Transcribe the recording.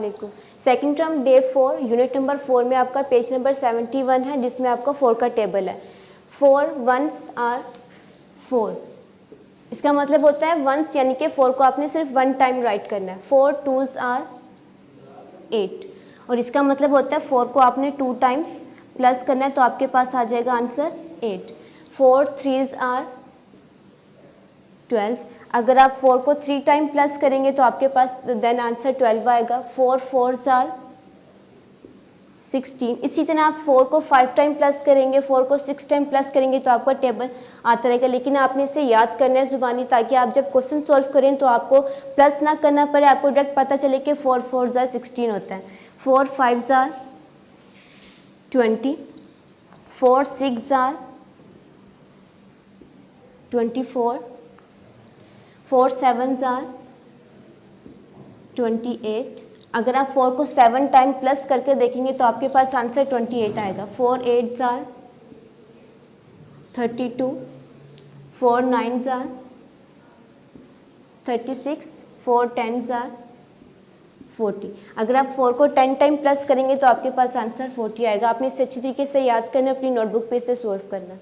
वालेकुम। Second term day 4 unit number 4 में आपका पेज नंबर 71 है जिसमें आपका 4 का टेबल है। 4 वंस आर 4, इसका मतलब होता है वंस यानी कि 4 को आपने सिर्फ 1 टाइम राइट करना है। 4 टूज आर 8 और इसका मतलब होता है 4 को आपने 2 टाइम्स प्लस करना है तो आपके पास आ जाएगा आंसर 8। 4 थ्रीज आर 12, अगर आप 4 को 3 टाइम प्लस करेंगे तो आपके पास देन आंसर 12 आएगा। 4 फोर्स आर 16, इसी तरह आप 4 को 5 टाइम प्लस करेंगे, 4 को 6 टाइम प्लस करेंगे तो आपका टेबल आता रहेगा। लेकिन आपने इसे याद करना है ज़ुबानी, ताकि आप जब क्वेश्चन सॉल्व करें तो आपको प्लस ना करना पड़े, आपको डायरेक्ट पता चले कि 4 4 ज़ार 16 होता है। 4 5 ज़ार 20, 4 6 ज़ार 24, 4 7 ज़ार 28, अगर आप 4 को 7 टाइम प्लस करके देखेंगे तो आपके पास आंसर 28 आएगा। 4 8 ज़ार 32, 4 9 ज़ार 36, 4 10 ज़ार 40, अगर आप 4 को 10 टाइम प्लस करेंगे तो आपके पास आंसर 40 आएगा। आपने इसे अच्छी तरीके से याद करना, अपनी नोटबुक पे इसे सॉल्व करना।